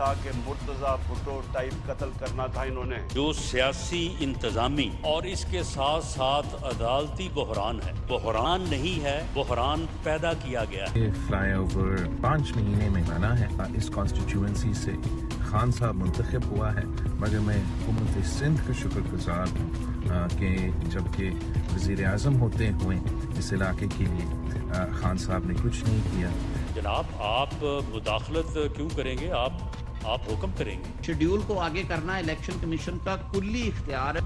था कि मुर्तजा भुट्टो टाइप कत्ल करना था इन्होंने। जो सियासी इंतजामी और इसके साथ साथ अदालती बहरान है, बहरान नहीं है, बहरान पैदा किया गया है। फ्लाईओवर 5 महीने में बना है। इस कॉन्स्टिट्यूंसी से खान साहब मुंतखब हुआ है, मगर मैं हुकूमत सिंध का शुक्रगुजार हूँ कि जबकि वज़ीर आज़म होते हुए इस इलाके के लिए खान साहब ने कुछ नहीं किया। जनाब, आप मुदाखलत क्यों करेंगे? आप हुक्म करेंगे। शेड्यूल को आगे करना इलेक्शन कमीशन का कुल्ली इख्तियार है।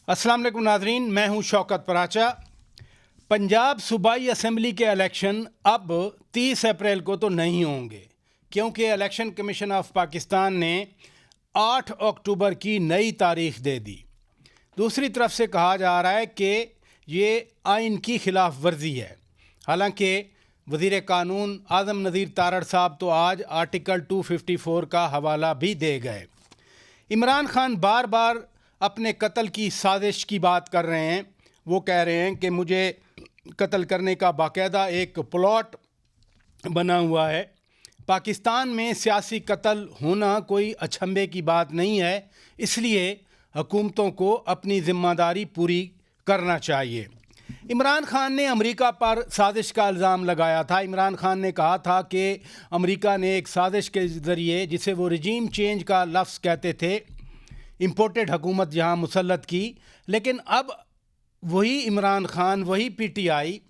अस्सलाम वालेकुम नाज़रीन, मैं हूं शौकत पराचा। पंजाब सूबाई असम्बली के इलेक्शन अब 30 अप्रैल को तो नहीं होंगे, क्योंकि इलेक्शन कमीशन ऑफ पाकिस्तान ने 8 अक्टूबर की नई तारीख दे दी। दूसरी तरफ से कहा जा रहा है कि ये आइन की खिलाफ वर्जी है। हालांकि वज़ीर कानून आज़म नज़ीर तारड़ साहब तो आज आर्टिकल 254 का हवाला भी दे गए। इमरान खान बार बार अपने कत्ल की साजिश की बात कर रहे हैं। वो कह रहे हैं कि मुझे कत्ल करने का बाकायदा एक प्लॉट बना हुआ है। पाकिस्तान में सियासी कत्ल होना कोई अचंभे की बात नहीं है, इसलिए हुकूमतों को अपनी ज़िम्मेदारी पूरी करना चाहिए। इमरान खान ने अमेरिका पर साजिश का इल्ज़ाम लगाया था। इमरान खान ने कहा था कि अमेरिका ने एक साजिश के ज़रिए, जिसे वो रजीम चेंज का लफ्ज़ कहते थे, इम्पोर्टेड हुकूमत यहाँ मुसल्लत की। लेकिन अब वही इमरान खान, वही पीटीआई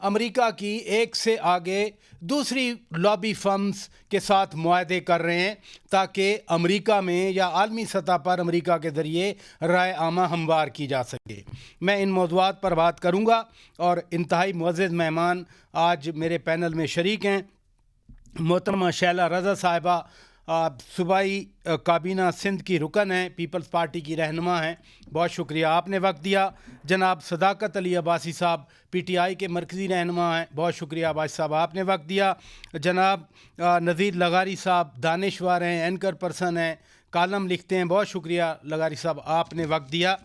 अमेरिका की एक से आगे दूसरी लॉबी फर्म्स के साथ मुआहदे कर रहे हैं ताकि अमेरिका में या आलमी सतह पर अमेरिका के ज़रिए राय आमा हमवार की जा सके। मैं इन मौज़ूआत पर बात करूँगा और इंतहाई मुअज़्ज़ज़ मेहमान आज मेरे पैनल में शरीक हैं। मोहतरमा शैला रज़ा साहिबा सूबाई काबीना सिंध की रुकन हैं, पीपल्स पार्टी की रहनुमा हैं, बहुत शुक्रिया आपने वक्त दिया। जनाब सदाकत अली अब्बासी साहब पीटीआई के मरकज़ी रहनुमा हैं, बहुत शुक्रिया अब्बासी साहब आपने वक्त दिया। जनाब नज़ीर लगारी साहब दानिशवर हैं, एंकर पर्सन हैं, कालम लिखते हैं, बहुत शुक्रिया लगारी साहब आपने वक्त दिया।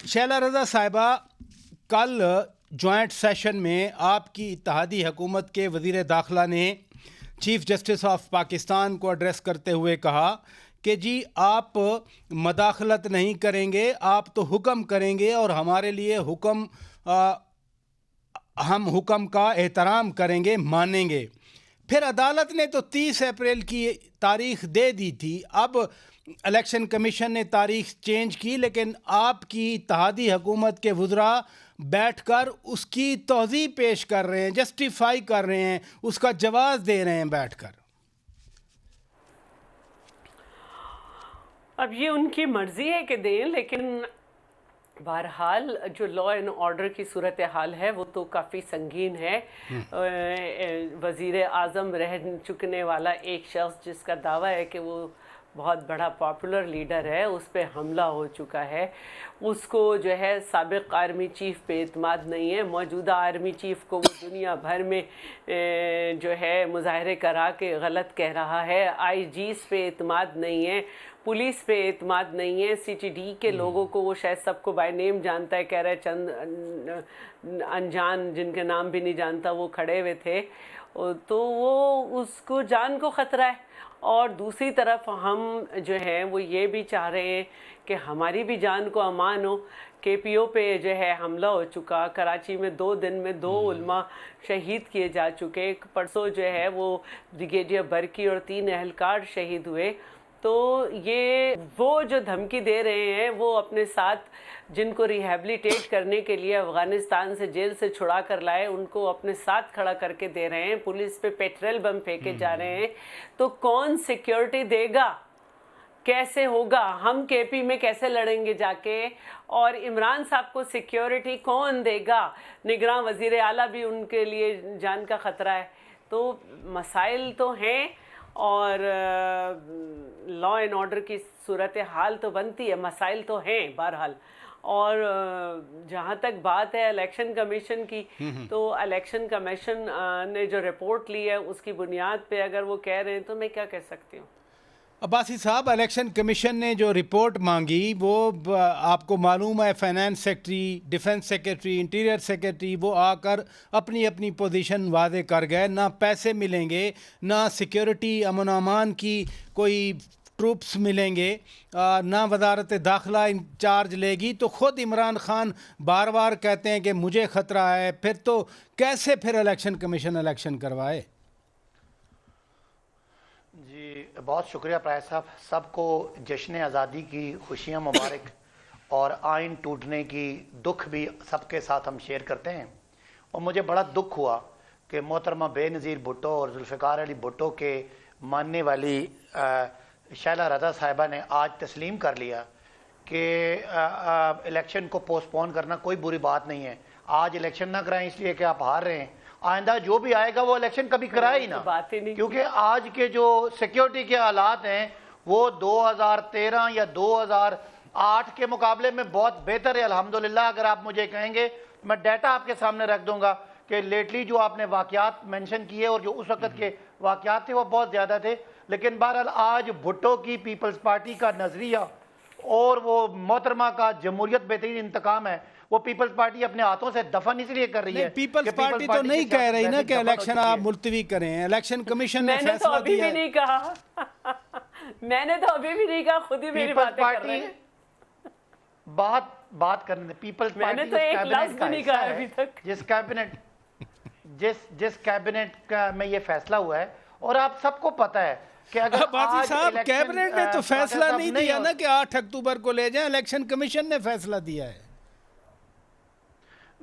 शैला रज़ा साहिबा, कल जॉइंट सेशन में आपकी इत्तेहादी हुकूमत के वज़ीर दाखिला ने चीफ़ जस्टिस ऑफ पाकिस्तान को एड्रेस करते हुए कहा कि जी आप मदाखलत नहीं करेंगे, आप तो हुक्म करेंगे और हमारे लिए हम हुक्म का एहतराम करेंगे, मानेंगे। फिर अदालत ने तो 30 अप्रैल की तारीख दे दी थी। अब इलेक्शन कमीशन ने तारीख चेंज की, लेकिन आपकी इत्तेहादी हुकूमत के वज़रा बैठकर उसकी तौज़ी पेश कर रहे हैं, जस्टिफाई कर रहे हैं, उसका जवाब दे रहे हैं बैठकर। अब ये उनकी मर्ज़ी है कि दें, लेकिन बहरहाल जो लॉ एंड ऑर्डर की सूरत हाल है वो तो काफ़ी संगीन है। वज़ीर आज़म रह चुकने वाला एक शख्स जिसका दावा है कि वो बहुत बड़ा पॉपुलर लीडर है, उस पर हमला हो चुका है। उसको जो है साबिक़ आर्मी चीफ़ पे एतमाद नहीं है। मौजूदा आर्मी चीफ़ को वो दुनिया भर में जो है मुज़ाहरे करा के गलत कह रहा है। आईजीज़ पे एतमाद नहीं है, पुलिस पे एतमाद नहीं है। सीटीडी के लोगों को वो शायद सबको बाय नेम जानता है, कह रहे चंद अनजान जिनके नाम भी नहीं जानता वो खड़े हुए थे, तो वो उसको जान को ख़तरा है। और दूसरी तरफ हम जो हैं वो ये भी चाह रहे हैं कि हमारी भी जान को अमान हो। केपीओ पे जो है हमला हो चुका, कराची में 2 दिन में 2 उलमा शहीद किए जा चुके, परसों जो है वो ब्रिगेडियर बरकी और 3 अहलकार शहीद हुए। तो ये वो जो धमकी दे रहे हैं वो अपने साथ जिनको रिहैबिलिटेट करने के लिए अफ़गानिस्तान से जेल से छुड़ा कर लाए उनको अपने साथ खड़ा करके दे रहे हैं। पुलिस पे पेट्रोल बम फेंके जा रहे हैं, तो कौन सिक्योरिटी देगा? कैसे होगा? हम केपी में कैसे लड़ेंगे जाके? और इमरान साहब को सिक्योरिटी कौन देगा? निगरान वज़ीर आला भी उनके लिए जान का ख़तरा है। तो मसाइल तो हैं और लॉ एंड ऑर्डर की सूरत हाल तो बनती है, मसाइल तो हैं बहरहाल। और जहाँ तक बात है इलेक्शन कमीशन की, तो इलेक्शन कमीशन ने जो रिपोर्ट ली है उसकी बुनियाद पे अगर वो कह रहे हैं तो मैं क्या कह सकती हूँ। अब्बासी साहब, इलेक्शन कमीशन ने जो रिपोर्ट मांगी वो आपको मालूम है, finance secretary, defence secretary, interior secretary वो आकर अपनी अपनी पोजीशन वादे कर गए। ना पैसे मिलेंगे, ना सिक्योरिटी अमन अमान की कोई ट्रूप्स मिलेंगे, ना वजारत दाखिला इंचार्ज लेगी। तो ख़ुद इमरान खान बार बार कहते हैं कि मुझे ख़तरा है। फिर तो कैसे फिर इलेक्शन कमीशन इलेक्शन करवाए? जी बहुत शुक्रिया प्राय साहब। सबको जश्न आज़ादी की खुशियाँ मुबारक और आइन टूटने की दुख भी सबके साथ हम शेयर करते हैं। और मुझे बड़ा दुख हुआ कि मोहतरमा बेनज़ीर भुट्टो और जुल्फ़िकार अली भुट्टो के मानने वाली शैला रज़ा साहिबा ने आज तस्लीम कर लिया कि इलेक्शन को पोस्टपोन करना कोई बुरी बात नहीं है। आज इलेक्शन ना कराएं इसलिए कि आप हार रहे हैं, आइंदा जो भी आएगा वो इलेक्शन कभी कराए ही ना, क्योंकि आज के जो सिक्योरिटी के हालात हैं वो 2013 या 2008 के मुकाबले में बहुत बेहतर है अल्हम्दुलिल्लाह। अगर आप मुझे कहेंगे मैं डाटा आपके सामने रख दूंगा कि लेटली जो आपने वाक़यात मेंशन किए और जो उस वक्त के वाक़यात थे वो बहुत ज़्यादा थे। लेकिन बहरहाल आज भुट्टो की पीपल्स पार्टी का नज़रिया और वो मोहतरमा का जमहूरियत बेहतरीन इंतकाम है, वो पीपल्स पार्टी अपने हाथों से दफन इसलिए कर रही है। पीपल्स पार्टी तो नहीं कह रही ना कि इलेक्शन आप मुलतवी करें। इलेक्शन कमीशन ने मैंने फैसला तो अभी दिया भी नहीं कहा मैंने तो अभी भी नहीं कहा, खुद ही मेरी बातें कर रहे हैं। बात करने दे। पीपल्स मैंने पार्टी तो एक लफ्ज़ भी नहीं कहा अभी तक। जिस कैबिनेट का में ये फैसला हुआ है और आप सबको पता है कि अगर बाजी साहब इलेक्शन, कैबिनेट ने तो फैसला नहीं दिया हो, ना कि 8 अक्टूबर को ले जाएं। इलेक्शन कमीशन ने फैसला दिया है।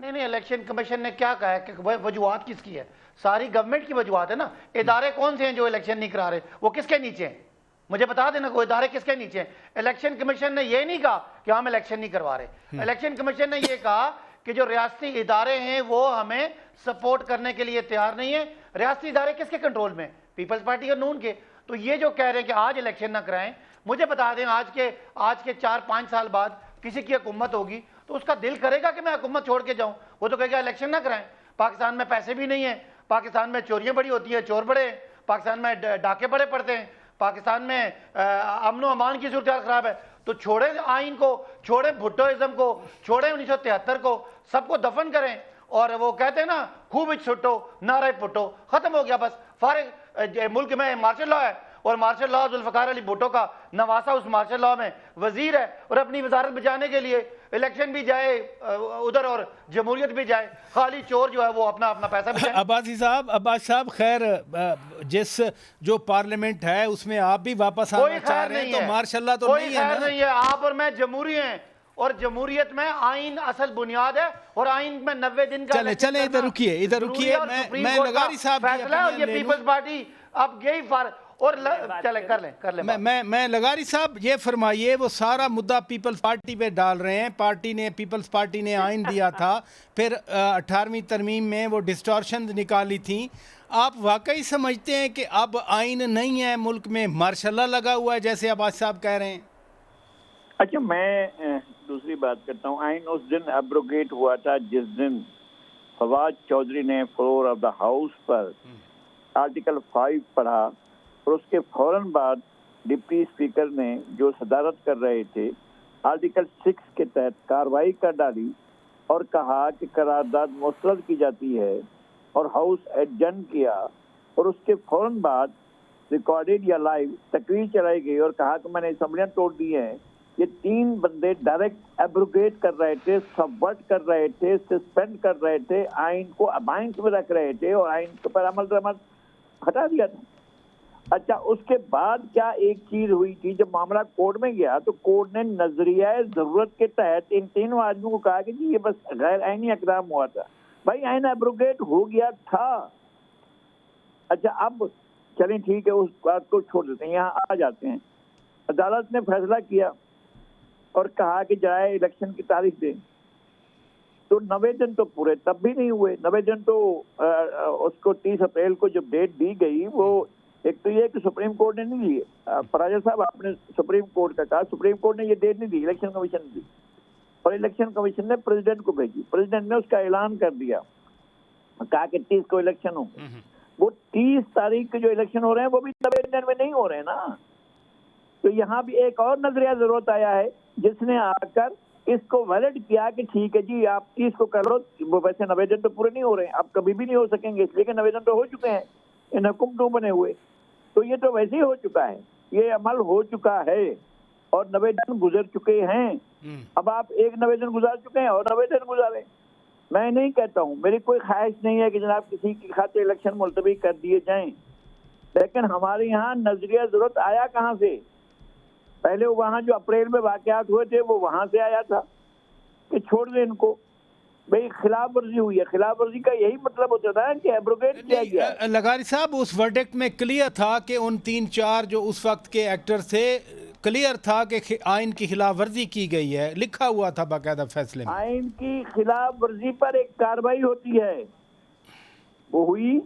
नहीं, इलेक्शन कमीशन ने क्या कहा है कि वजूहत किसकी है? सारी गवर्नमेंट की वजूहत है ना। इदारे कौन से हैं जो इलेक्शन नहीं करा रहे? वो किसके नीचे हैं? मुझे बता देना, कोई इदारे किसके नीचे हैं? इलेक्शन कमीशन ने ये नहीं कहा कि हम इलेक्शन नहीं करवा रहे। इलेक्शन कमीशन ने ये कहा कि जो रियासती इदारे हैं वो हमें सपोर्ट करने के लिए तैयार नहीं है। रियासती इदारे किसके कंट्रोल में? पीपल्स पार्टी और नून के। तो ये जो कह रहे हैं कि आज इलेक्शन ना कराएं, मुझे बता दें आज के 4-5 साल बाद किसी की हुकूमत होगी तो उसका दिल करेगा कि मैं हुकूमत छोड़ के जाऊं? वो तो कहेगा इलेक्शन ना कराएं। पाकिस्तान में पैसे भी नहीं है, पाकिस्तान में चोरियां बड़ी होती हैं, चोर बड़े हैं, पाकिस्तान में डाके बड़े पड़ते हैं, पाकिस्तान में अमन व अमान की सूरत खराब है। तो छोड़े आइन को, छोड़े भुट्टोइज्म को, छोड़े 1973 को, सबको दफन करें। और वो कहते हैं ना, खूब छुट्टो नारे पुट्टो, खत्म हो गया बस। फारिग मुल्क में मार्शल लॉ है और मार्शल लॉ जुल्फ़िकार अली भुट्टो का नवासा उस मार्शल लॉ में वजीर है और अपनी वजारत बचाने के लिए इलेक्शन भी जाए उधर और जमहूरियत भी जाए। खाली चोर जो है वो अपना पैसा बचाए। अब्बासी साहब खैर जिस जो पार्लियामेंट है उसमें आप भी वापस आना चाह रहे हैं, तो मार्शल तो नहीं है ना? नहीं है। आप और मैं जमहूरी हैं और जमहूरियत में आइन असल बुनियाद है और आइन में 90 दिन का चले इधर रुकिए मैं लगारी साहब की ये पीपल्स पार्टी अब यही और चले कर ले मैं लगारी साहब ये फरमाइए, वो सारा मुद्दा पीपल्स पार्टी पे डाल रहे हैं। पीपल्स पार्टी ने आइन दिया था, फिर 18वीं तरमीम में वो डिस्टॉर्शन निकाली थी। आप वाकई समझते हैं कि अब आइन नहीं है मुल्क में, मार्शल लॉ लगा हुआ है जैसे अब्बासी साहब कह रहे हैं? अच्छा, मैं दूसरी बात करता हूँ। आइन उस दिन एब्रोगेट हुआ था जिस दिन फवाद चौधरी ने फ्लोर ऑफ द हाउस पर आर्टिकल 5 पढ़ा और उसके फौरन बाद डिप्टी स्पीकर ने जो सदारत कर रहे थे आर्टिकल 6 के तहत कार्रवाई कर डाली और कहा कि करारदाद मुस्तरद की जाती है और हाउस एडजर्न किया। और उसके फौरन बाद रिकॉर्डेड या लाइव तकरीर चलाई गई और कहा कि मैंने असम्बलियाँ तोड़ दी हैं। ये 3 बंदे डायरेक्ट एब्रोगेट कर रहे थे, सबवर्ट कर रहे थे, सस्पेंड कर रहे थे, आइन को अबाइंस में रख रहे थे और आइन पर अमल दरामद हटा दिया था। अच्छा, उसके बाद क्या एक चीज हुई थी, जब मामला कोर्ट में गया तो कोर्ट ने नजरिया जरूरत के तहत इन 3 आदमियों को कहा कि जी ये बस गैर आईनी इकदाम हुआ था। भाई आइन एब्रोगेट हो गया था। अच्छा, अब चलें ठीक है, उस बात को छोड़ देते हैं, यहाँ आ जाते हैं। अदालत ने फैसला किया और कहा कि जाए इलेक्शन की तारीख दे। तो 90 दिन तो पूरे तब भी नहीं हुए। 90 दिन तो उसको 30 अप्रैल को जब डेट दी गई, वो एक तो ये कि सुप्रीम कोर्ट ने नहीं दी। फराजा साहब आपने सुप्रीम कोर्ट का कहा, सुप्रीम कोर्ट ने ये डेट नहीं दी, इलेक्शन कमीशन ने दी और इलेक्शन कमीशन ने प्रेसिडेंट को भेजी। प्रेसिडेंट ने उसका ऐलान कर दिया, कहा कि 30 को इलेक्शन होंगे। वो 30 तारीख के जो इलेक्शन हो रहे हैं वो भी 90 दिन में नहीं हो रहे हैं ना। तो यहाँ भी एक और नजरिया जरूरत आया है जिसने आकर इसको वैलिड किया कि ठीक है जी आप 30 को कर लो। वो वैसे 90 दिन तो पूरे नहीं हो रहे हैं, अब कभी भी नहीं हो सकेंगे, इसलिए कि 90 दिन तो हो चुके हैं इन हुक्म 2 बने हुए, तो ये तो वैसे ही हो चुका है, ये अमल हो चुका है और 90 दिन गुजर चुके हैं। अब आप एक 90 दिन गुजार चुके हैं और 90 दिन गुजारे। मैं नहीं कहता हूँ, मेरी कोई ख्वाहिश नहीं है कि जनाब किसी की खातिर इलेक्शन मुलतवी कर दिए जाएं, लेकिन हमारे यहाँ नजरिया जरूरत आया कहाँ से? पहले वहाँ जो अप्रैल में वाकयात हुए थे वो वहाँ से आया था कि छोड़ दे इनको, भाई खिलाफ वर्जी हुई है। खिलाफ वर्जी का यही मतलब होता था कि एब्रोगेट किया गया। लगारी साहब, उस वर्डिक्ट में क्लियर था कि उन 3-4 जो उस वक्त के एक्टर थे, क्लियर था कि आइन की खिलाफ वर्जी की गई है, लिखा हुआ था बाकायदा फैसले में। आइन की खिलाफ वर्जी पर एक कार्रवाई होती है, वो हुई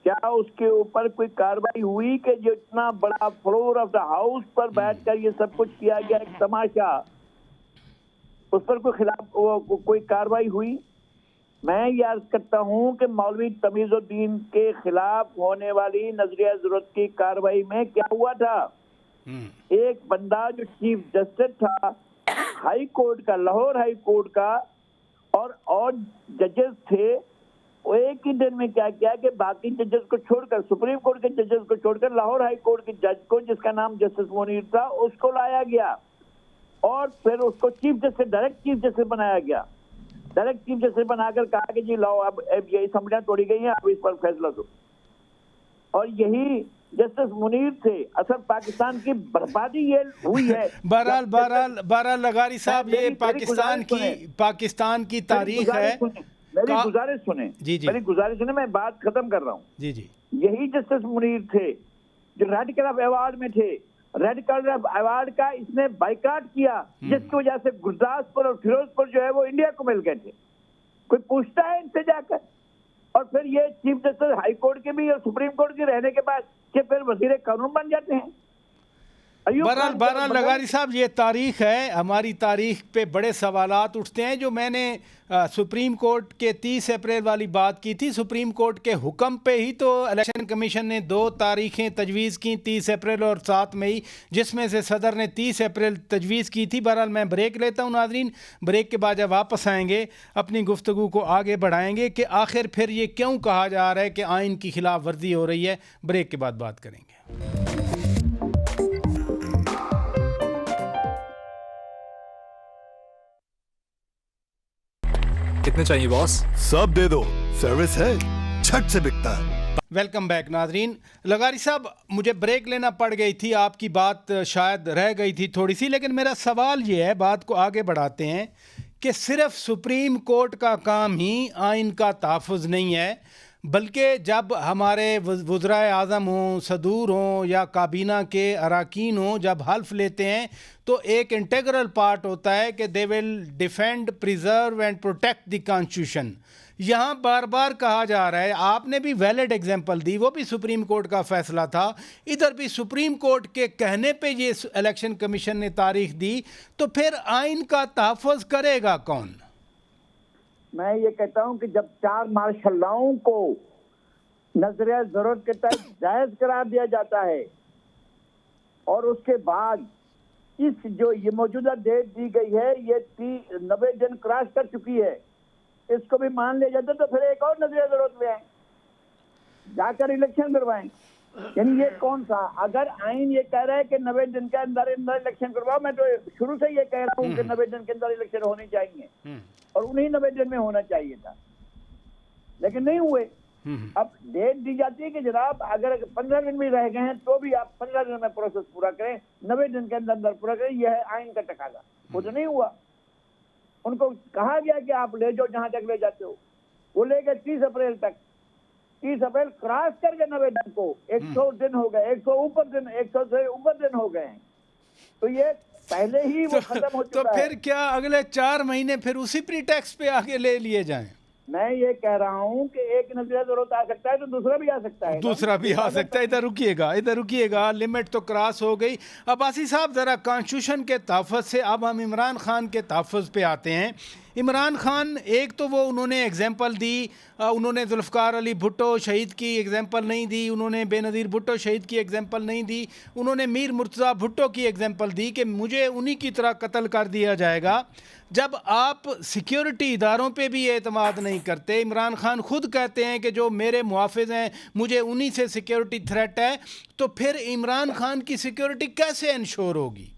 क्या? उसके ऊपर कोई कार्रवाई हुई कि जो इतना बड़ा फ्लोर ऑफ द हाउस पर बैठकर ये सब कुछ किया गया, एक तमाशा, उस पर कोई कार्रवाई हुई? मैं ये अर्ज करता हूँ कि मौलवी तमीजुद्दीन के खिलाफ होने वाली नजरिया जरूरत की कार्रवाई में क्या हुआ था? एक बंदा जो चीफ जस्टिस था हाई कोर्ट का, लाहौर हाई कोर्ट का, और जजेस थे, वो एक ही दिन में क्या किया कि बाकी जजेस को छोड़कर, सुप्रीम कोर्ट के जजेस को छोड़कर, लाहौर हाई कोर्ट के जज को, जिसका नाम जस्टिस मुनीर था, उसको लाया गया और फिर उसको chief justice, direct chief justice बनाया गया। डायरेक्ट चीफ जस्टिस बनाकर कहा कि जी लाओ अब ये असम्बलियां तोड़ी गई हैं, अब इस पर फैसला दो। और यही जस्टिस मुनीर थे। असल पाकिस्तान की बर्बादी ये हुई है। बहरहाल लगारी साहब, ये पाकिस्तान की तारीख है। मेरी गुजारिश सुने, मेरी गुजारिश सुने, मैं बात खत्म कर रहा हूँ। जी। यही जस्टिस मुनीर थे जो रेड कलर अवार्ड में थे। रेड कलर अवार्ड का इसने बाइकाट किया, जिसकी वजह से गुरदासपुर और फिरोजपुर जो है वो इंडिया को मिल गए थे। कोई पूछता है इनसे जाकर? और फिर ये चीफ जस्टिस हाई कोर्ट के भी और सुप्रीम कोर्ट के रहने के बाद कि फिर वजीर कानून बन जाते हैं। बहरहाल लगारी साहब, ये तारीख है, हमारी तारीख पे बड़े सवालात उठते हैं। जो मैंने सुप्रीम कोर्ट के 30 अप्रैल वाली बात की थी, सुप्रीम कोर्ट के हुक्म पे ही तो इलेक्शन कमीशन ने 2 तारीखें तजवीज़ की, 30 अप्रैल और 7 मई, जिसमें से सदर ने 30 अप्रैल तजवीज़ की थी। बहरहाल मैं ब्रेक लेता हूँ नाजरीन, ब्रेक के बाद जब वापस आएंगे अपनी गुफ्तगू को आगे बढ़ाएंगे कि आखिर फिर ये क्यों कहा जा रहा है कि आइन की खिलाफ वर्जी हो रही है। ब्रेक के बाद बात करेंगे। कितने चाहिए बॉस? सब दे दो, सर्विस है, झट से बिकता है। वेलकम बैक नाजरीन। लगारी साहब, मुझे ब्रेक लेना पड़ गई थी, आपकी बात शायद रह गई थी थोड़ी सी, लेकिन मेरा सवाल ये है, बात को आगे बढ़ाते हैं, कि सिर्फ सुप्रीम कोर्ट का काम ही आइन का तहफ़्फ़ुज़ नहीं है, बल्कि जब हमारे वज़राए आज़म हों, सदूर हों या काबीना के अराकीन हों, जब हल्फ लेते हैं तो एक इंटेग्रल पार्ट होता है कि they will defend, preserve and protect the constitution. यहाँ बार बार कहा जा रहा है, आपने भी वैलिड एग्जांपल दी, वो भी सुप्रीम कोर्ट का फैसला था, इधर भी सुप्रीम कोर्ट के कहने पे ये इलेक्शन कमीशन ने तारीख दी, तो फिर आइन का तहफ़्फ़ुज़ करेगा कौन? मैं ये कहता हूं कि जब 4 मार्शल लॉ को नजरिया जरूरत के तहत जायज करार दिया जाता है और उसके बाद इस जो ये मौजूदा डेट दी गई है ये 90 दिन क्रॉस कर चुकी है, इसको भी मान लिया जाता तो फिर एक और नजरिया जरूरत में आए, जाकर इलेक्शन करवाएं। यानी ये कौन सा, अगर आइन ये कह रहा है कि 90 दिन के अंदर इलेक्शन करवाओ, मैं तो शुरू से ये कह रहा हूँ कि 90 दिन के अंदर इलेक्शन होने चाहिए और उन्हीं 90 दिन में होना चाहिए था, लेकिन नहीं हुए। अब डेट दी जाती है कि जनाब अगर 15 दिन भी रह गए हैं तो भी आप 15 दिन में प्रोसेस पूरा करें, 90 दिन के अंदर पूरा करें, यह है आइन का तकाजा। वो तो नहीं हुआ। उनको कहा गया कि आप ले जाओ जहां तक ले जाते हो, वो ले गए 30 अप्रैल तक। 30 अप्रैल क्रॉस करके 90 दिन को 100 दिन हो गए, 100 से ऊपर दिन हो गए हैं, तो ये पहले ही वो खत्म हो चुका है। तो फिर क्या अगले 4 महीने फिर उसी प्रीटेक्स्ट पे आगे ले लिए जाएं? मैं ये कह रहा हूँ कि एक नजरिया जरूरत आ सकता है तो दूसरा भी आ सकता है, दूसरा भी आ सकता है। इधर रुकिएगा, लिमिट तो क्रॉस हो गई। अब्बासी साहब, ज़रा कॉन्स्टिट्यूशन के तहफ़्फ़ुज़ से अब हम इमरान खान के तहफ़्फ़ुज़ पे आते हैं। इमरान खान, एक तो वो उन्होंने एग्जांपल दी, उन्होंने जुल्फ़िकार अली भुट्टो शहीद की एग्जांपल नहीं दी, उन्होंने बेनज़ीर भुट्टो शहीद की एग्जांपल नहीं दी, उन्होंने मीर मुर्तज़ा भुट्टो की एग्जांपल दी कि मुझे उन्हीं की तरह कत्ल कर दिया जाएगा। जब आप सिक्योरिटी इदारों पे भी एतमाद नहीं करते, इमरान खान खुद कहते हैं कि जो मेरे मुहाफ़िज़ हैं मुझे उन्हीं से सिक्योरिटी थ्रेट है, तो फिर इमरान खान की सिक्योरिटी कैसे इंश्योर होगी?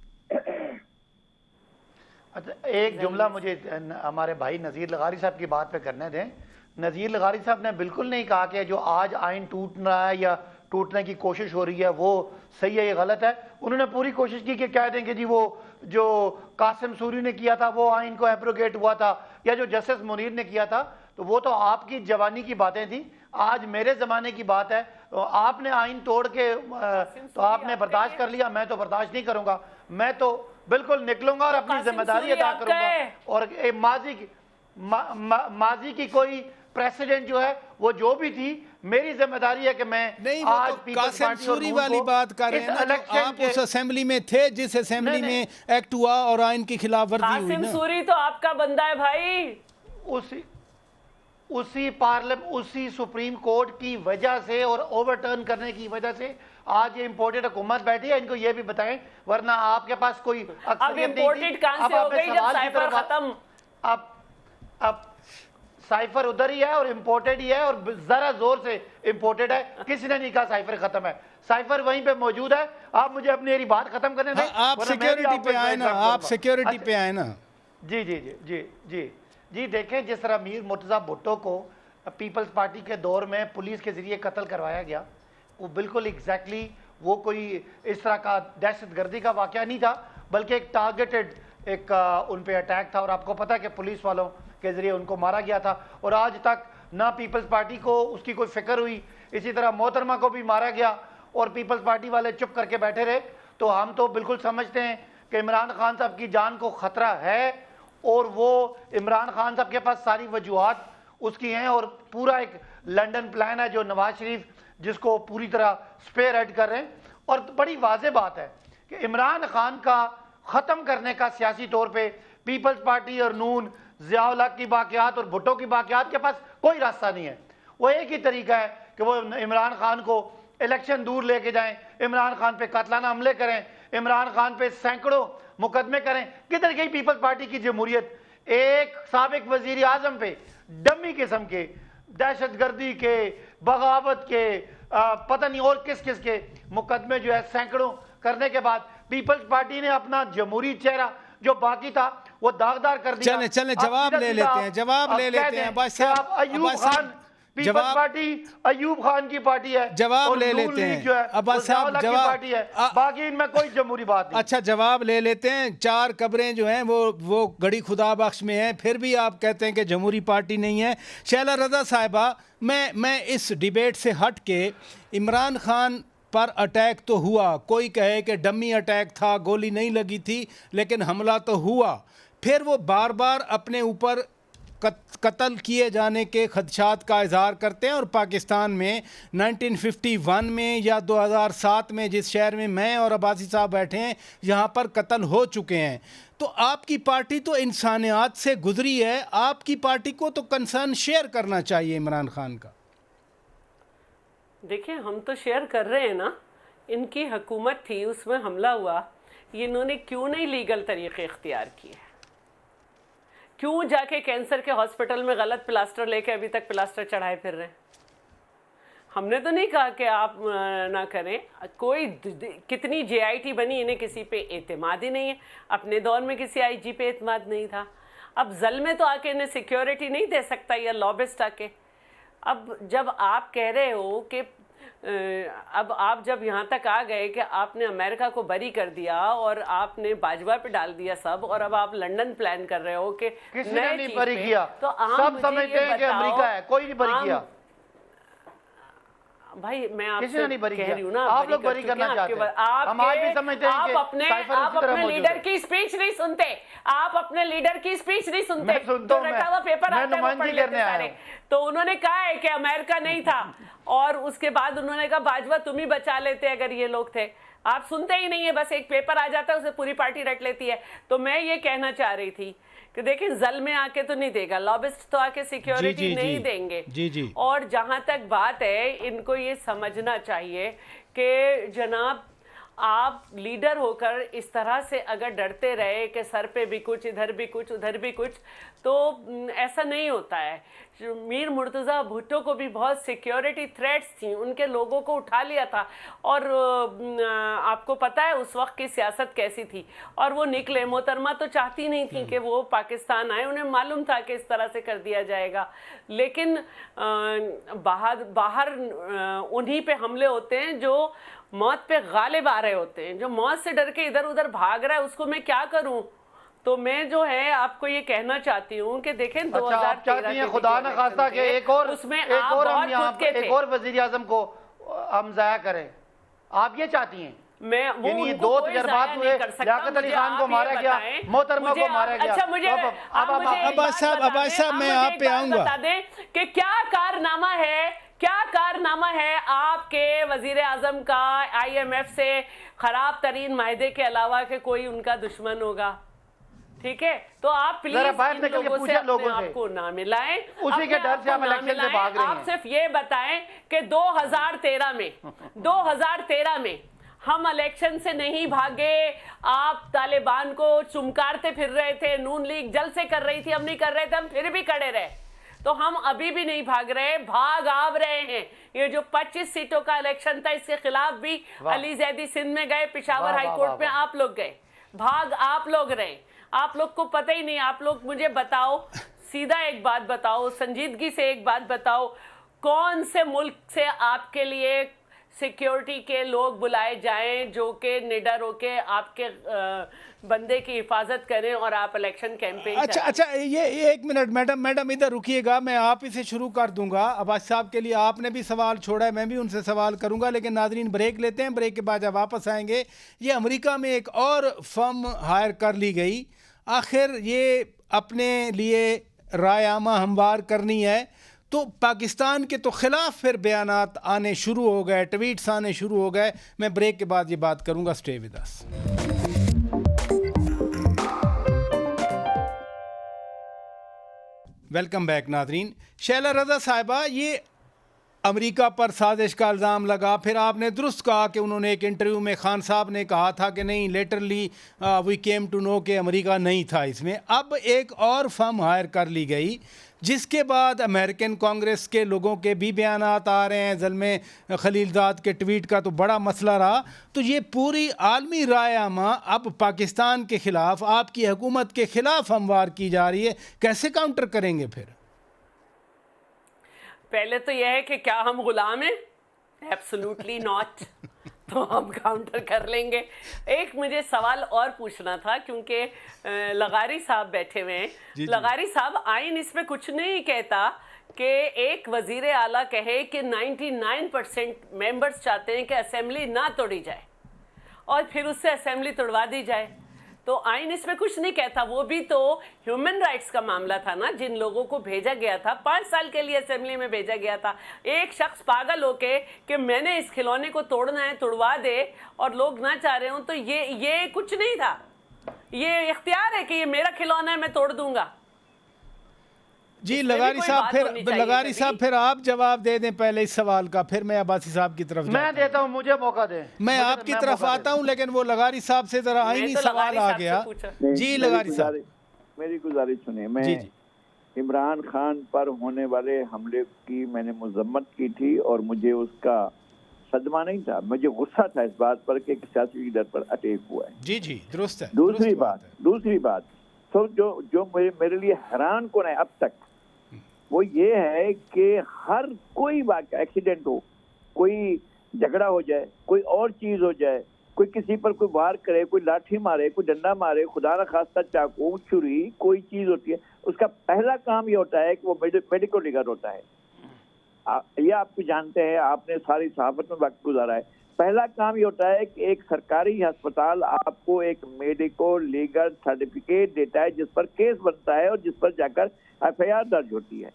अच्छा, एक जुमला मुझे हमारे भाई नज़ीर लगारी साहब की बात पे करने दें। नज़ीर लगारी साहब ने बिल्कुल नहीं कहा कि जो आज आइन टूट रहा है या टूटने की कोशिश हो रही है वो सही है, ये गलत है। उन्होंने पूरी कोशिश की कि कह दें कि जी वो जो कासिम सूरी ने किया था वो आइन को एब्रोगेट हुआ था, या जो जस्टिस मुनीर ने किया था, तो वो तो आपकी जवानी की बातें थी। आज मेरे ज़माने की बात है, तो आपने आइन तोड़ के तो आपने बर्दाश्त कर लिया, मैं तो बर्दाश्त नहीं करूँगा। मैं तो बिल्कुल निकलूंगा और अपनी जिम्मेदारी अदा करूंगा। और माजी की कोई प्रेसिडेंट जो है वो जो भी थी, मेरी जिम्मेदारी है कि मैं नहीं, आज तो कासिम सूरी वाली बात कर रहे हैं ना, तो आप उस असेंबली में थे जिस असेंबली में एक्ट हुआ और आइन की खिलाफ वर्जी हुई ना। कासिम सूरी तो आपका बंदा है भाई। उसी सुप्रीम कोर्ट की वजह से और ओवरटर्न करने की वजह से आज ये इम्पोर्टेड हुकूमत बैठी है। इनको ये भी बताएं, वरना आपके पास कोई अक्सरियत नहीं थी। अब हो गई जब साइफर खत्म। अब साइफर उधर ही है और इम्पोर्टेड ही है, और जरा जोर से इम्पोर्टेड है। किसी ने नहीं कहा साइफर खत्म है, साइफर वहीं पे मौजूद है। आप मुझे अपनी मेरी बात खत्म करने दें। आप सिक्योरिटी पे आए ना, आप सिक्योरिटी पे आए ना। जी जी जी जी जी जी देखें, जिस तरह मीर मुर्तज़ा भुट्टो को पीपल्स पार्टी के दौर में पुलिस के जरिए कत्ल करवाया गया, वो बिल्कुल एग्जैक्टली वो कोई इस तरह का दहशतगर्दी का वाक़या नहीं था, बल्कि एक टारगेटेड एक उन पे अटैक था। और आपको पता है कि पुलिस वालों के जरिए उनको मारा गया था, और आज तक ना पीपल्स पार्टी को उसकी कोई फिक्र हुई। इसी तरह मोहतरमा को भी मारा गया और पीपल्स पार्टी वाले चुप करके बैठे रहे। तो हम तो बिल्कुल समझते हैं कि इमरान खान साहब की जान को ख़तरा है, और वो इमरान खान साहब के पास सारी वजूहात उसकी हैं, और पूरा एक लंदन प्लान है जो नवाज शरीफ जिसको पूरी तरह स्पेयर हेड कर रहे हैं। और बड़ी वाज़ेह बात है कि इमरान खान का ख़त्म करने का सियासी तौर पे पीपल्स पार्टी और नून, ज़िया-उल हक की बाक़ियात और भुट्टो की बाक़ियात के पास कोई रास्ता नहीं है। वो एक ही तरीका है कि वो इमरान खान को इलेक्शन दूर लेके जाएं, इमरान खान पे कातलाना हमले करें, इमरान खान पे सैकड़ों मुकदमे करें। किधर गई पीपल्स पार्टी की जमहूरियत? एक साबिक वजीर आजम पे डमी किस्म के दहशतगर्दी के, बगावत के, पता नहीं और किस किस के मुकदमे जो है सैकड़ों करने के बाद पीपल्स पार्टी ने अपना जमहूरी चेहरा जो बाकी था वो दागदार कर दिया। चले चले जवाब ले लेते हैं, जवाब ले लेते हैं। अब्बास साहब, अयूब खान पीपल्स पार्टी अयूब खान की पार्टी है, जवाब ले लेते हैं। अब्बास साहब जवाब, बाकी इनमें कोई जमहूरी बात नहीं। अच्छा जवाब ले लेते हैं। 4 कब्रें जो हैं वो गड़ी खुदा बख्श में हैं, फिर भी आप कहते हैं कि जमहूरी पार्टी नहीं है। शैला रज़ा साहिबा, मैं इस डिबेट से हट के, इमरान खान पर अटैक तो हुआ, कोई कहे कि डमी अटैक था, गोली नहीं लगी थी, लेकिन हमला तो हुआ। फिर वो बार बार अपने ऊपर कत्ल किए जाने के खदशात का इजहार करते हैं, और पाकिस्तान में 1951 में या 2007 में जिस शहर में मैं और अब्बासी साहब बैठे हैं यहाँ पर कत्ल हो चुके हैं। तो आपकी पार्टी तो इंसानियत से गुजरी है, आपकी पार्टी को तो कंसर्न शेयर करना चाहिए इमरान खान का। देखिए, हम तो शेयर कर रहे हैं ना। इनकी हुकूमत थी, उसमें हमला हुआ, इन्होंने क्यों नहीं लीगल तरीके इख्तियार किए? क्यों जाके कैंसर के हॉस्पिटल में गलत प्लास्टर लेके अभी तक प्लास्टर चढ़ाए फिर रहे हैं? हमने तो नहीं कहा कि आप ना करें। कोई कितनी JIT बनी, इन्हें किसी पे एतमाद ही नहीं है। अपने दौर में किसी IG पे एतमाद नहीं था। अब जल में तो आके इन्हें सिक्योरिटी नहीं दे सकता या लॉबिस्ट आके। अब जब आप कह रहे हो कि अब आप जब यहाँ तक आ गए कि आपने अमेरिका को बरी कर दिया और आपने बाजवा पे डाल दिया सब, और अब आप लंदन प्लान कर रहे हो कि किसी ने नहीं बरी किया, तो सब समझते हैं कि अमेरिका है, कोई नहीं बरी किया। भाई मैं आपसे कह रही हूँ ना, आप लोग बरी करना चाहते हैं, हम आज भी समझते हैं कि आप अपने लीडर की स्पीच नहीं सुनते, आप अपने लीडर की स्पीच नहीं सुनते। तो रटा हुआ पेपर आता है वो पढ़ लेते सारे। तो उन्होंने कहा है कि अमेरिका नहीं था, और उसके बाद उन्होंने कहा बाजवा तुम ही बचा लेते अगर ये लोग थे। आप सुनते ही नहीं है, बस एक पेपर आ जाता है उसे पूरी पार्टी रट लेती है। तो मैं ये कहना चाह रही थी कि देखिए जल में आके तो नहीं देगा, लॉबिस्ट तो आके सिक्योरिटी नहीं देंगे। जी। और जहां तक बात है, इनको ये समझना चाहिए कि जनाब आप लीडर होकर इस तरह से अगर डरते रहे कि सर पे भी कुछ, इधर भी कुछ, उधर भी कुछ, तो ऐसा नहीं होता है। मीर मुर्तज़ा भुट्टो को भी बहुत सिक्योरिटी थ्रेट्स थी, उनके लोगों को उठा लिया था। और आपको पता है उस वक्त की सियासत कैसी थी, और वो निकले। मोहतरमा तो चाहती नहीं थी कि वो पाकिस्तान आए, उन्हें मालूम था कि इस तरह से कर दिया जाएगा। लेकिन बाहर उन्हीं पे हमले होते हैं जो मौत पे गालिब आ रहे होते हैं। जो मौत से डर के इधर उधर भाग रहा है उसको मैं क्या करूं? तो मैं जो है आपको ये कहना चाहती हूँ कि देखें 2013 खुदा न खास्ता के एक और वजीर आजम को हम जाया करें, आप ये चाहती हैं? मैं वो ये दो तजर्बात हुए, लियाकत अली खान को मारा गया, मोहतरमा को मारा गया। अच्छा मुझे अब्बास साहब मैं आप पे आऊंगा। बता दें कि क्या कारनामा है आपके वजीर आजम का IMF से खराब तरीन मायदे के अलावा के कोई उनका दुश्मन होगा? ठीक है, तो आप प्लीज इन लोगों से अपने आप को ना मिलाएं, उसी के डर से हम इलेक्शन से भाग रहे हैं। आप सिर्फ ये बताएं कि 2013 में हम इलेक्शन से नहीं भागे। आप तालिबान को चुमकारते फिर रहे थे, नून लीग जलसे कर रही थी, हम नहीं कर रहे थे, हम फिर भी खड़े रहे। तो हम अभी भी नहीं भाग रहे, भाग आप रहे हैं। ये जो 25 सीटों का इलेक्शन था, इसके खिलाफ भी अली जैदी सिंध में गए, पिशावर हाई कोर्ट में आप लोग गए, भाग आप लोग रहे। आप लोग को पता ही नहीं। आप लोग मुझे बताओ, सीधा एक बात बताओ, संजीदगी से एक बात बताओ, कौन से मुल्क से आपके लिए सिक्योरिटी के लोग बुलाए जाएं जो कि निडर होके आपके बंदे की हिफाजत करें और आप इलेक्शन कैंपेन? अच्छा ये एक मिनट मैडम इधर रुकिएगा, मैं आप ही से शुरू कर दूंगा। अब्बास साहब के लिए आपने भी सवाल छोड़ा है, मैं भी उनसे सवाल करूंगा, लेकिन नाजरीन ब्रेक लेते हैं। ब्रेक के बाद जब वापस आएंगे, ये अमेरिका में एक और फर्म हायर कर ली गई। आखिर ये अपने लिए रायनामा हमवार करनी है, तो पाकिस्तान के तो खिलाफ फिर बयानात आने शुरू हो गए, ट्वीट्स आने शुरू हो गए। मैं ब्रेक के बाद ये बात करूंगा। Stay with us. Welcome back नाजरीन। शैला रज़ा साहिबा, ये अमेरिका पर साजिश का इल्ज़ाम लगा, फिर आपने दुरुस्त कहा कि उन्होंने एक इंटरव्यू में खान साहब ने कहा था कि नहीं, literally we came to know कि अमेरिका नहीं था इसमें। अब एक और फर्म हायर कर ली गई, जिसके बाद अमेरिकन कांग्रेस के लोगों के भी बयानात आ रहे हैं। ज़ल्मे खलीलजाद के ट्वीट का तो बड़ा मसला रहा। तो ये पूरी आलमी रायनामा अब पाकिस्तान के ख़िलाफ़, आपकी हुकूमत के ख़िलाफ़ हमवार की जा रही है, कैसे काउंटर करेंगे फिर? पहले तो यह है कि क्या हम गुलाम हैं? Absolutely not. तो हम काउंटर कर लेंगे। एक मुझे सवाल और पूछना था, क्योंकि लगारी साहब बैठे हुए हैं। लगारी साहब, आइन इसमें कुछ नहीं कहता कि एक वजीर आला कहे कि 99% मेंबर्स चाहते हैं कि असेंबली ना तोड़ी जाए और फिर उससे असेंबली तोड़वा दी जाए। तो आइन इसमें कुछ नहीं कहता। वो भी तो ह्यूमन राइट्स का मामला था ना, जिन लोगों को भेजा गया था, 5 साल के लिए असेंबली में भेजा गया था। एक शख्स पागल होके कि मैंने इस खिलौने को तोड़ना है, तोड़वा दे, और लोग ना चाह रहे हो, तो ये कुछ नहीं था। ये इख्तियार है कि ये मेरा खिलौना है, मैं तोड़ दूंगा। जी लगारी साहब फिर आप जवाब दे दें पहले इस सवाल का, फिर मैं अब्बासी साहब की तरफ मैं देता हूं, मुझे मौका दें। मैं आपकी तरफ आता हूं, लेकिन वो लगारी साहब से जरा आईनी सवाल आ गया। जी लगारी साहब, मेरी गुजारिश सुनिए। मैं इमरान खान पर होने वाले हमले की मैंने मजम्मत की थी, और मुझे उसका सदमा नहीं था, मुझे गुस्सा था इस बात पर कि सियासी लीडर पर अटैक हुआ है। जी दुरुस्त है। दूसरी बात तो जो मेरे लिए हैरान कौन है अब तक, वो ये है कि हर कोई वाक़या, एक्सीडेंट हो, कोई झगड़ा हो जाए, कोई और चीज़ हो जाए, कोई किसी पर कोई वार करे, कोई लाठी मारे, कोई डंडा मारे, खुदा न खास्ता चाकू, छुरी, कोई चीज़ होती है, उसका पहला काम ये होता है कि वो मेडिकल लीडर होता है। ये आप जानते हैं, आपने सारी सहाफत में वक्त गुजारा है। पहला काम ये होता है कि एक सरकारी अस्पताल आपको एक मेडिकल लीगल सर्टिफिकेट देता है, जिस पर केस बनता है और जिस पर जाकर FIR दर्ज होती है,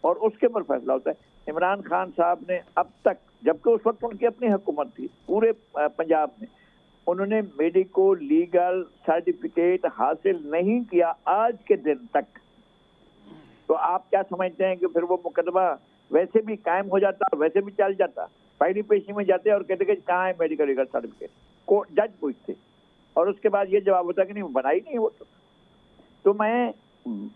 और उसके ऊपर फैसला होता है। इमरान खान साहब ने अब तक, जबकि उस वक्त उनकी अपनी हुकूमत थी पूरे पंजाब में, उन्होंने मेडिको लीगल सर्टिफिकेट हासिल नहीं किया आज के दिन तक। तो आप क्या समझते हैं कि फिर वो मुकदमा वैसे भी कायम हो जाता, वैसे भी चल जाता? पहली पेशी में जाते और कहते कि कहाँ है मेडिकल लीगल सर्टिफिकेट, को जज पूछते और उसके बाद ये जवाब होता कि नहीं बनाई नहीं वो। तो मैं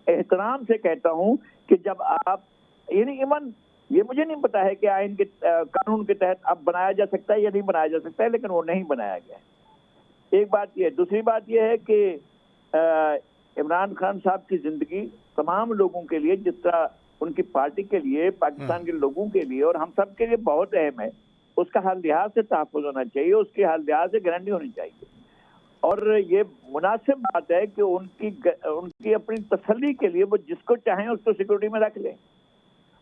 एहतराम से कहता हूँ कि जब आप इवन ये मुझे नहीं पता है कि आइन के कानून के तहत अब बनाया जा सकता है या नहीं बनाया जा सकता है, लेकिन वो नहीं बनाया गया। एक बात ये, दूसरी बात ये है कि इमरान खान साहब की जिंदगी तमाम लोगों के लिए, जिस तरह उनकी पार्टी के लिए, पाकिस्तान के लोगों के लिए और हम सब के लिए बहुत अहम है, उसका हर लिहाज से तहफ़्फ़ुज़ होना चाहिए, उसकी हर लिहाज से गारंटी होनी चाहिए। और ये मुनासिब बात है कि उनकी अपनी तसल्ली के लिए वो जिसको चाहें उसको सिक्योरिटी में रख लें,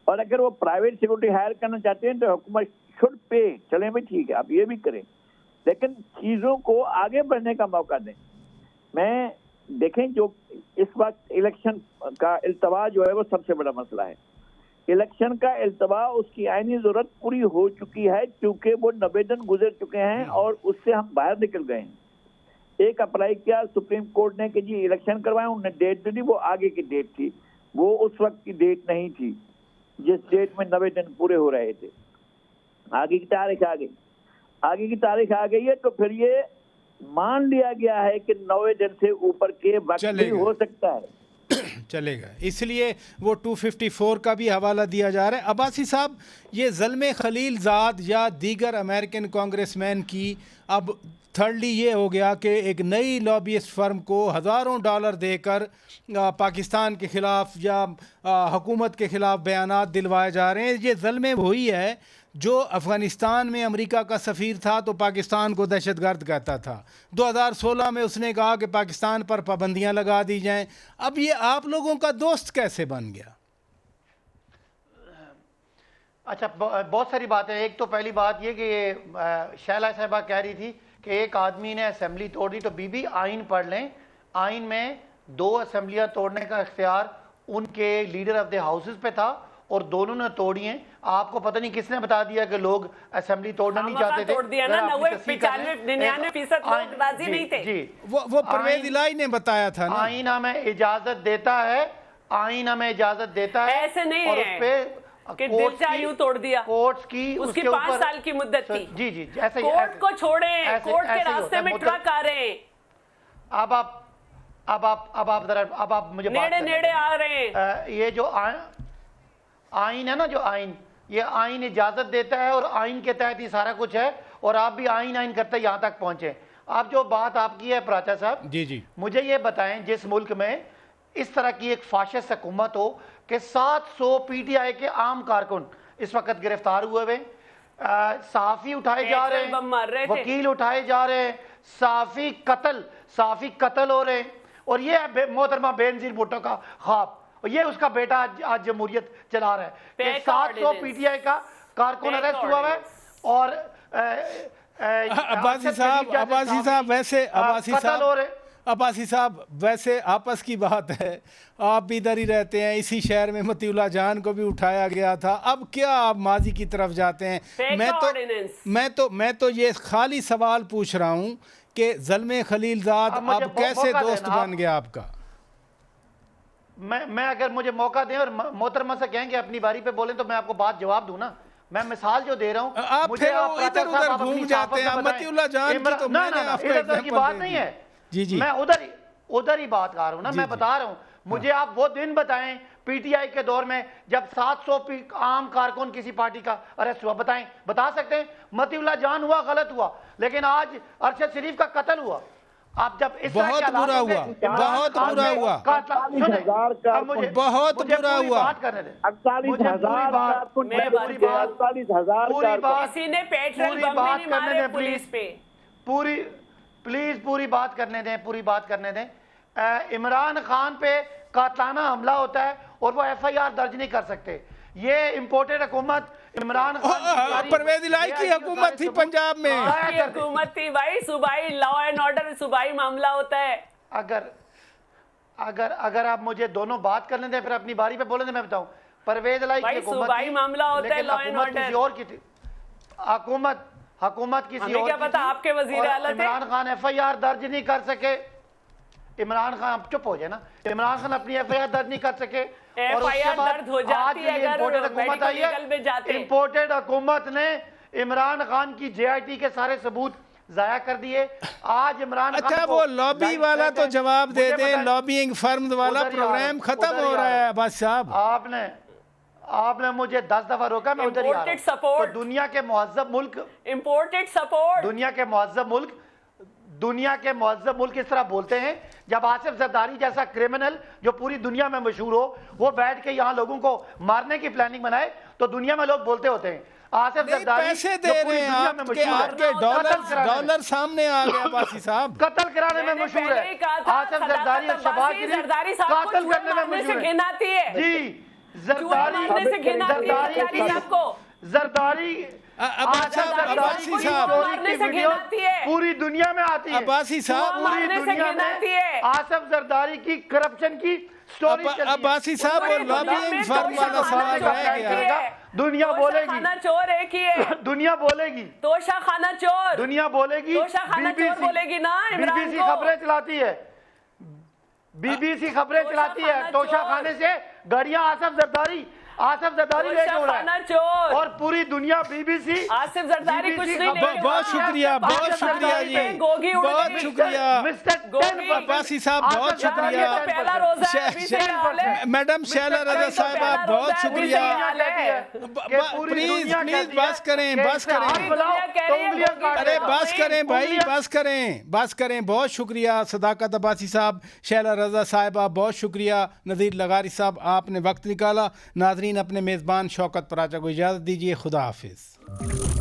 और अगर वो प्राइवेट सिक्योरिटी हायर करना चाहते हैं तो हुकूमत शुड पे, चलें भी ठीक है, आप ये भी करें, लेकिन चीज़ों को आगे बढ़ने का मौका दें। मैं देखें जो इस वक्त इलेक्शन का इल्तवा जो है वो सबसे बड़ा मसला है। इलेक्शन का इल्तवा, उसकी आईनी ज़रूरत पूरी हो चुकी है क्योंकि वो 90 दिन गुजर चुके हैं और उससे हम बाहर निकल गए हैं। एक अप्लाई किया सुप्रीम कोर्ट ने कि जी इलेक्शन करवाएं, उन्होंने डेट दे दी, वो आगे की डेट थी, वो उस वक्त की डेट नहीं थी जिस डेट में 90 दिन पूरे हो रहे थे। आगे की तारीख आ गई, आगे की तारीख आ गई है, तो फिर ये मान लिया गया है कि 90 दिन से ऊपर के वक्त भी हो सकता है, चलेगा। इसलिए वो 254 का भी हवाला दिया जा रहा है। अब्बासी साहब, ये ज़ल्मे खलीलज़ाद या दीगर अमेरिकन कांग्रेसमैन की अब थर्डली ये हो गया कि एक नई लॉबियस्ट फर्म को हज़ारों डॉलर देकर पाकिस्तान के ख़िलाफ़ या हुकूमत के ख़िलाफ़ बयानात दिलवाए जा रहे हैं। ये ज़ल्मे वही है जो अफ़गानिस्तान में अमेरिका का सफ़ीर था तो पाकिस्तान को दहशतगर्द कहता था। 2016 में उसने कहा कि पाकिस्तान पर पाबंदियां लगा दी जाएं। अब ये आप लोगों का दोस्त कैसे बन गया? अच्छा, बहुत सारी बातें। एक तो पहली बात ये कि शैला साहिबा कह रही थी कि एक आदमी ने असेंबली तोड़ दी, तो बीबी आइन पढ़ लें। आइन में 2 असेंबलियाँ तोड़ने का इख्तियार उनके लीडर ऑफ द हाउसेस पे था और दोनों ने तोड़ी हैं। आपको पता नहीं किसने बता दिया कि लोग असेंबली तोड़ना नहीं चाहते थे। तोड़ दिया ना, 99% लोग राजी नहीं थे। जी, वो परवेज इलाही ने बताया था ना। आइन हमें इजाजत देता है, आइन हमें इजाजत देता है, ऐसे नहीं और है उस पे कि दिल चाहे यूं तोड़ दिया। कोर्ट्स की उसकी उसके 5 ऊपर साल की मुद्दत थी। जी जी, ऐसे कोर्ट को छोड़े, कोर्ट के रास्ते में ट्रक आ रहे हैं। अब आप मुझे नेड़े आ रहे हैं। ये जो आइन है ना, जो आइन, ये आइन इजाजत देता है और आइन के तहत ही सारा कुछ है, और आप भी आइन करते यहाँ तक पहुंचे। आप जो बात आपकी है प्राचा साहब, जी जी, मुझे ये बताएं, जिस मुल्क में इस तरह की एक फाशिस्ट हुकूमत हो कि 700 पीटीआई के आम कारकुन इस वक्त गिरफ्तार हुए हुए, सहाफी उठाए जा रहे हैं, वकील उठाए जा रहे हैं, सहाफी कत्ल हो रहे हैं, और ये है मोहतरमा बेनजीर भुट्टो का ख्वाब, और ये उसका बेटा आज जमहूरियत चला रहा है कि 700 पीटीआई का कारकुन अरेस्ट हुआ है। और अब्बासी साहब वैसे आपस की बात है, आप भी इधर ही रहते हैं, इसी शहर में मतीउल्लाह जान को भी उठाया गया था। अब क्या आप माजी की तरफ जाते हैं? मैं तो ये खाली सवाल पूछ रहा हूँ कि ज़ल्मे खलीलज़ाद अब कैसे दोस्त बन गया आपका? मैं अगर मुझे मौका दें और मोहतरमा से कहें कि अपनी बारी पे बोलें तो मैं आपको बात जवाब दूं ना। मैं मिसाल जो दे रहा हूं, आप इधर उधर घूम जाते हैं। मतीउल्लाह जान की तो मैंने आपको इधर की बात नहीं है। जी जी, मैं उधर ही बात कर रहा हूं ना। मैं बता रहा हूं, मुझे आप वो दिन बताएं पीटीआई के दौर में जब 700 आम कारकुन किसी पार्टी का अरेस्ट हुआ, बताएं, बता सकते हैं? मतीउल्लाह जान हुआ, गलत हुआ, लेकिन आज अरशद शरीफ का कत्ल हुआ। आप जब इस बहुत बुरा हुआ, बहुत बुरा हुआ, बहुत बुरा हुआ। बात करने दें, 48,000 किसी ने पेट्रोल बम भी नहीं मारे पुलिस पे। पूरी बात करने दें, पूरी बात करने दें। इमरान खान पे कातलाना हमला होता है और वो एफआईआर दर्ज नहीं कर सकते। ये इम्पोर्टेड हुकूमत इमरान खान, परवेज इलाही की हुकूमत थी पंजाब में, हुकूमत थी भाई, सूबाई लॉ एंड ऑर्डर सूबाई मामला होता है। अगर आप मुझे दोनों बात करने दें, फिर अपनी बारी पे बोले, मैं बताऊं परवेज लाई भाई, की हुकूमत सूबाई थी, मामला होता है, लेकिन law and हुकूमत order। किसी और की थी। हुकूमत किसी हमें और क्या की पता थी। आपके वजीर और आला थे? इमरान खान FIR दर्ज नहीं कर सके। इमरान खान, आप चुप हो जाए ना। इमरान खान अपनी FIR दर्ज नहीं कर सके। और उसके FIR बाद दर्ज हो जाती है अगर इम्पोर्टेड हुकूमत आई मेडिकल लीगल में जाते। है। इम्पोर्टेड हुकूमत ने इमरान खान की JIT के सारे सबूत जाया कर दिए। आज इमरान खान अच्छा, को वो लॉबी लाइफ वाला तो सेंटेंस- जवाब दे मुझे दे, बताएं। लॉबिंग फर्म वाला उधर ही आ प्रोग्राम रहा हूं, खत्म उधर ही हो आ रहा रहा है हूं। अब्बास साहब। आपने मुझे 10 दफा रोका, मैं उधर ही आ रहा Imported हूं। support। तो दुनिया के मुहज्जब मुल्क, इम्पोर्टेड सपोर्ट, दुनिया के मुहज्जब मुल्क इस तरह बोलते हैं जब आसिफ जरदारी जैसा क्रिमिनल जो पूरी दुनिया में मशहूर हो, वो बैठ के यहाँ लोगों को मारने की प्लानिंग बनाए, तो दुनिया में लोग बोलते होते हैं आसिफ नहीं, जरदारी पैसे जो दे पूरी रहे हैं दुनिया में आपके, मशहूर है, आपके डॉलर सामने आ गया अब्बासी साहब। कत्ल कराने में मैंने मशहूर पहले ही कहा है। था, आसिफ जरदारी और शहबाज अब्बासी शरीफ जरदारी साहब को कातिल जुआ करने में मारने से मशहूर घिन आती है। जी, मारने से घिन आती है जरदारी साहब को। जरदारी अब्बासी साहब, मारने से घिन आती है। पूरी दुनिया में आती है। अब्बासी साहब, पूरी मारने से दुनिया घिन आती में है। आसिफ जरदारी की करप्शन की स्टोरी चलती है। अब्बासी साहब, वो पूरी दुनिया लॉबिंग में फर्म वाला तोशा सवाल खाना रह चोर गया। है। दुनिया तोशा बोलेगी, खाना चोर एक ही है। दुनिया बोलेगी, तोशा खाना चोर, दुनिया बोलेगी। तोशा खाना चोर बोलेगी ना इमरान BBC को। खबरें चलाती है, BBC खबरें तोशा चलाती है। खाना तोशा चोर। खाने से गाड़ियां आसिफ जरदारी लेके उड़ा खाना है। चोर और पूरी दुनिया BBC आसिफ जरदारी कुछ नहीं लेके बहुत उड़ा। शुक्रिया, बहुत शुक्रिया जी, गोगी उड़ बहुत गई। शुक्रिया मिस्टर अब्बासी साहब, बहुत शुक्रिया। ये तो पहला रोजा है, अभी से हाल है। मैडम शैला रजा साहिबा, बहुत शुक्रिया। प्लीज बस करें, बस करें, अरे बस करें भाई, बस करें। बहुत शुक्रिया सदाकत अब्बासी साहब, शैला रजा साहिबा, बहुत शुक्रिया। नज़ीर लगारी साहब, आपने वक्त निकाला। नाजरीन, अपने मेज़बान शौकत पराचा को इजाज़त दीजिए। खुदा हाफिज़।